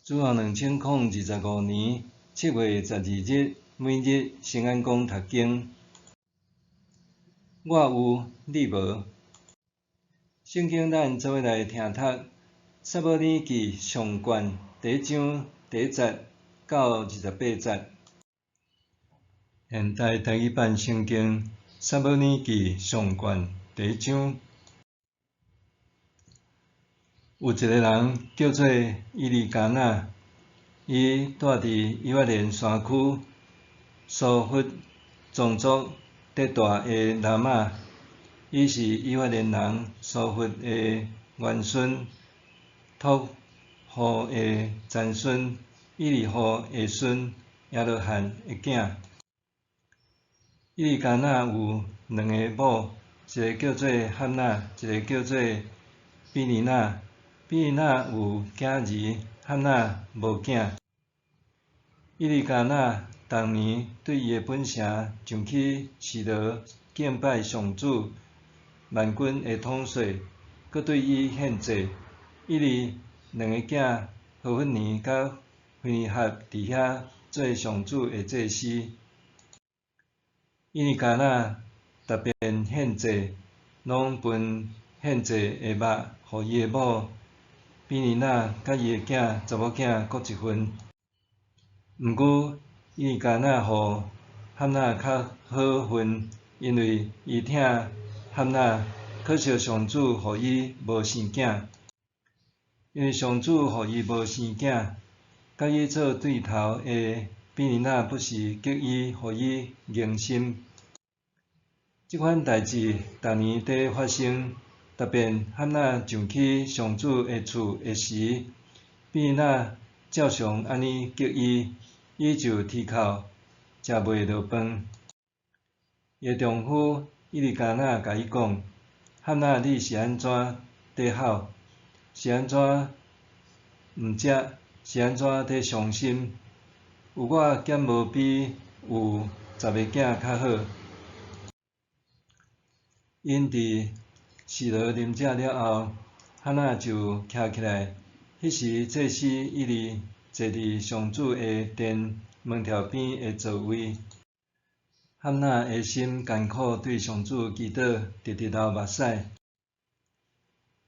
自从2025年7月12日，每日圣安宫读经，我有你无？圣经咱做伙来听读。撒母耳记上卷第1章第1节到28节。现代台语版圣经撒母耳记上卷第1章。有一个人叫做伊利加那，伊住伫以法莲山区苏弗宗族地大的拉玛。伊是以法莲人苏弗的元孙，托付的曾孙，以利户的孙亚罗罕的囝。伊利加那有2个某，一个叫做汉娜，一个叫做比尼娜。比尼娜有囝儿，汉娜无囝。伊利加那逐年对伊的本城上去示罗敬拜上主万军的统帅，搁对伊献祭。伊利2个囝何弗尼甲非尼哈伫遐做上主的祭司。伊利加那逐遍献祭，拢分献祭的肉互伊的某比尼娜甲伊的查某囝各一份。毋过伊利加那互汉娜较好份，因为伊疼汉娜，可惜上主互伊无生囝。因为上主互伊无生囝，甲伊做对头的比尼娜不是激伊，互伊硬心。即款代志逐年在发生。逐遍汉娜上去上主的厝的时，比尼娜照常安尼激伊，伊就啼哭，食袂落饭。伊的丈夫伊利加那甲伊讲：“汉娜，你是安怎在哭？是安怎毋食？是安怎在伤心？有我减无比有10个囝较好。”因伫示罗啉食了后，汉娜就徛起来。迄时祭司伊利坐伫上主的殿门条边的座位。汉娜的心艰苦，对上主祈祷，直直流目屎。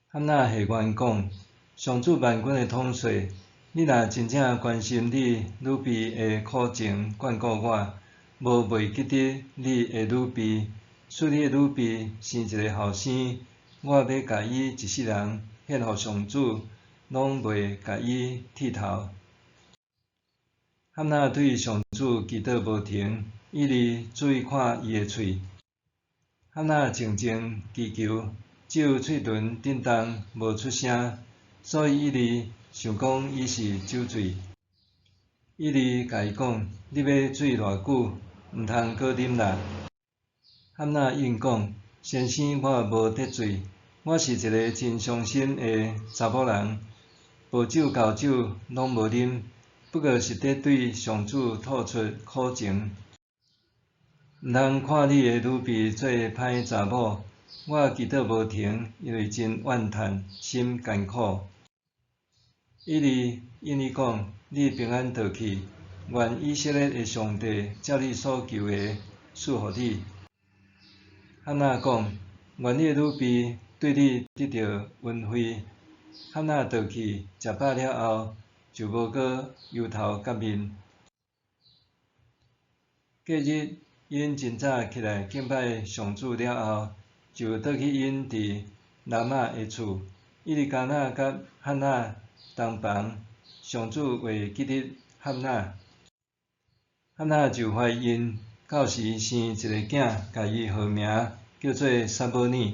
汉娜下愿讲：“上主万军的统帅，你若真正关心你女婢的苦情，眷顾我，无袂记得你的女婢，使你的女婢生一个后生，我要甲伊一世人献互上主，拢袂甲伊剃头。”汉娜对上主祈祷无停，伊利注意看伊的喙。汉娜静静祈求，只有喙唇震动，无出声，所以伊利想讲伊是酒醉。伊利甲伊讲：“你要醉偌久？毋通搁啉啦。”汉娜应讲：“先生，我无得罪，我是一个真伤心的查某人，无酒交酒拢无啉，不过是伫对上主吐出苦情。毋通看你的女婢做歹查某。”我祈祷无停，因为真怨叹，心艰苦。伊利应伊讲：“你平安倒去，愿以色列的上帝照你所求的赐予你。”汉娜讲：“愿你的女婢对你得到恩惠。”汉娜倒去食饱了后，就无搁忧头甲面。隔日，因真早起来敬拜上主了后，就倒去因伫拉玛的厝。伊利加那甲汉娜同房，上主袂记得汉娜。汉娜就怀孕，到时生一个囝，甲伊号名叫做撒母耳，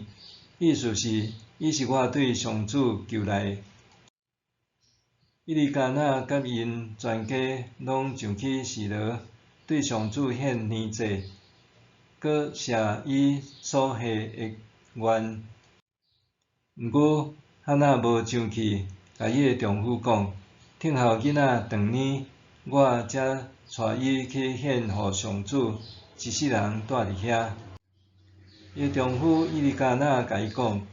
意思是伊是我对上主求来的。伊利加那甲因全家拢上去示罗，对上主献年祭，搁谢伊所下的愿。毋过汉娜无上去，甲伊的丈夫讲：“等候囡仔2年，我才带伊去献互上主，一世人住伫遐。”伊的丈夫伊利加那甲伊讲：“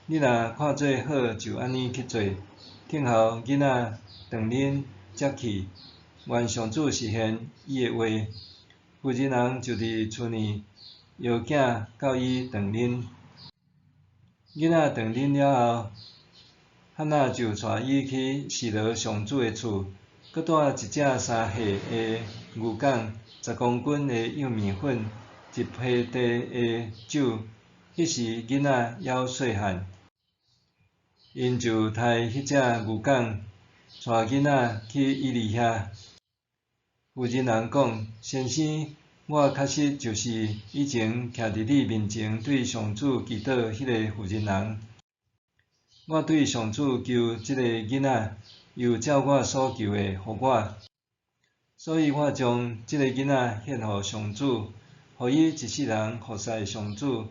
你若看做好，就安尼去做。等候囡仔2年，接去，愿上主实现伊的话。负责人就伫厝内摇囝到伊长恁，囡仔长恁了后，汉娜就带伊去示罗上主的厝，佮带一只3岁的牛犅、10公斤的幼米粉、1皮袋的酒。迄时囡仔还细汉，因就杀迄只牛犅，带囡仔去伊里遐。负责人讲：先生，我确实就是以前徛伫你面前对上主祈祷迄个负责人。我对上主求即个囡仔，又照我所求的予我，所以我将即个囡仔献予上主，予伊一世人服侍上主。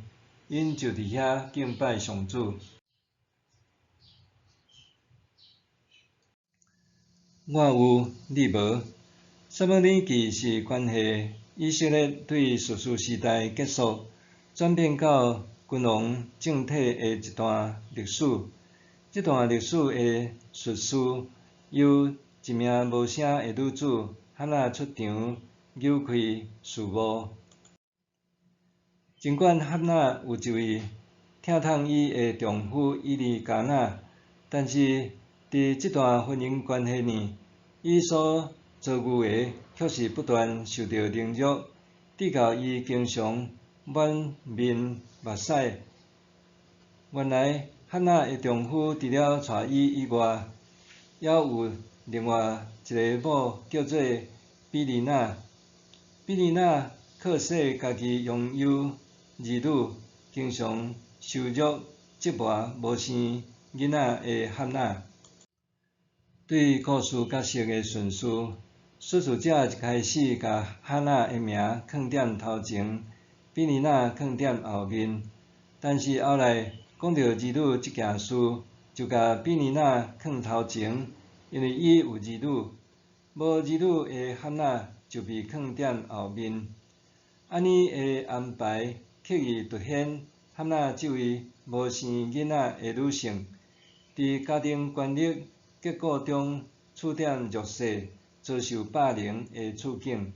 因就伫遐敬拜上主。我有，你无。撒母耳记是关系以色列对士师时代结束，转变到君王政体的一段历史。这段历史的叙述由一名无声的女子汉娜出场扭开序幕。尽管汉娜有一位疼痛伊的丈夫伊利加那，但是伫这段婚姻关系里，伊所遭遇的却是不断受到凌辱，直到伊经常满面目屎。原来汉娜的丈夫除了带伊以外，还有另外一个某叫做比利娜。比利娜靠说家己拥有儿女，经常羞辱、折磨无生囡仔的汉娜。对故事角色的顺序，叙述者一开始甲汉娜的名放踮头前，比利娜放踮后面，但是后来讲到儿女这件事，就甲比利娜放头前，因为伊有儿女，无儿女的汉娜就被放踮后面。安尼的安排刻意凸显汉娜这位无生囡仔的女性，伫家庭权力结构中处点弱势、遭受霸凌的处境。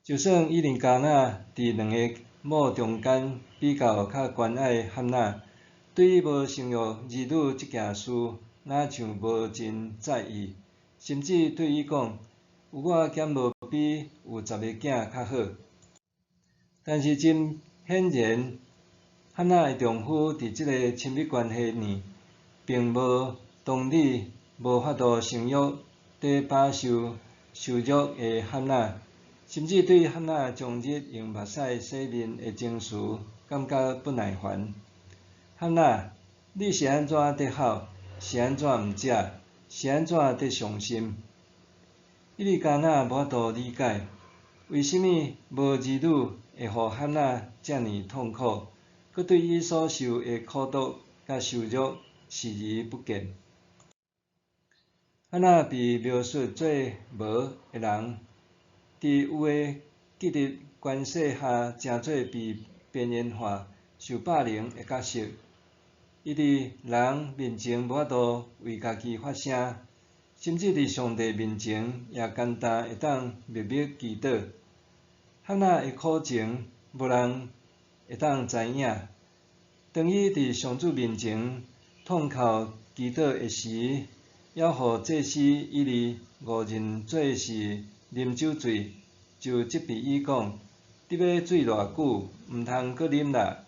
就算伊利加那伫两个某中间比较较关爱汉娜，对于无生育儿女这件事，哪像无真在意，甚至对伊讲：有我减无比有10个囝较好。但是真显然，汉娜的丈夫伫这个亲密关系里，并无同理无法度生育在饱受羞辱的汉娜，甚至对汉娜终日用目屎洗面的情绪感觉不耐烦。汉娜，你是安怎得好？是安怎毋食？是安怎得伤心？伊利加那无法度理解，为什么无儿女会互汉娜遮尔痛苦，佮对伊所受的苦毒甲羞辱视而不见。汉娜被描述做无的人，伫有的既得关系下诚做被边缘化、受霸凌的角色。伊伫人面前无法度为家己发声，甚至伫上帝面前也简单会当秘密祈祷。汉娜的苦情无人会当知影。当伊伫上主面前痛哭祈祷的时，还互祭司以利误认做是啉酒醉，就责备伊讲：你要醉偌久，毋通阁啉啦。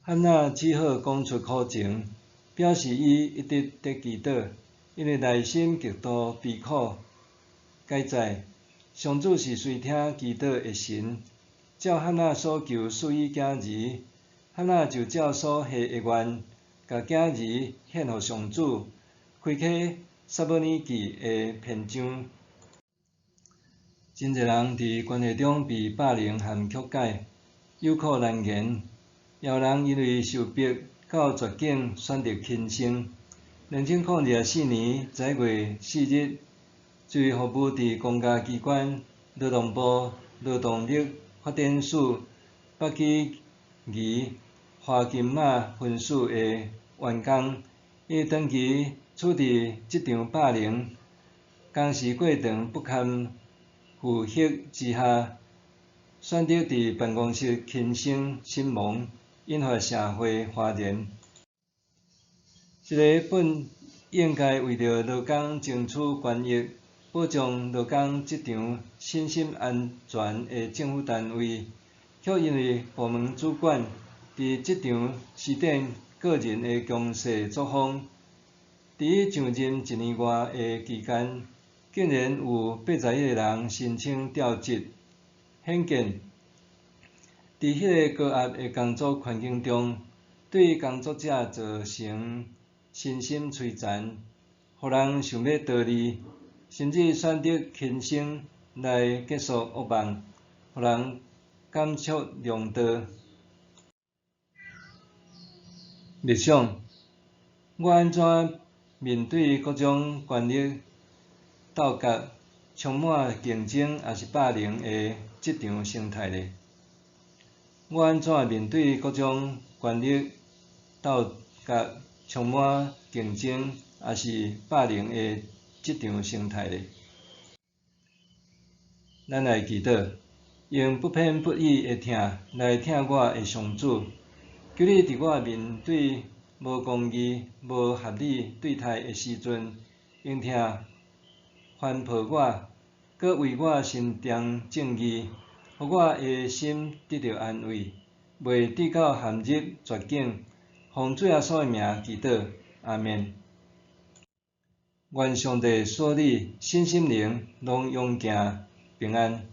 汉娜只好讲出苦情，表示伊一直伫祈祷，因为内心极度悲苦。解在上主是随听祈祷的神，照汉娜所求赐伊囝儿，汉娜就照所下的愿，甲囝儿献予上主，开启撒母耳记的篇章。真侪人伫关系中被霸凌和曲解，有苦难言。也有人因为受迫到绝境，选择轻生。2024年10月4日，最服务伫公家机关劳动部劳动力发展署北基宜花金马分署的员工，伊长期处伫即场霸凌、工时过长不堪负荷之下，选择伫办公室轻生身亡，引发社会哗然。一个本应该为着劳工争取权益、保障劳工职场身心安全的政府单位，却因为部门主管伫职场施展个人的强势作风，伫伊上任1年外的期间，竟然有81个人申请调职，显见伫迄个高压的工作环境中，对工作者造成身心摧残，互人想要逃离，甚至选择轻生来结束恶梦，互人感触良多。日想，我安怎面对各种权力斗角、充满竞争也是霸凌的职场生态呢？我安怎面对各种权力斗角、充满竞争也是霸凌的职场生态呢？咱来祈祷，用不偏不倚的听来听我的上主，求你伫我面对无公义、无合理对待的时阵，应听反驳我，搁为我伸张正义，互我的心得到安慰，袂坠到陷入绝境。奉主耶稣的名祈祷，阿们。愿上帝赐你身心灵拢勇健平安。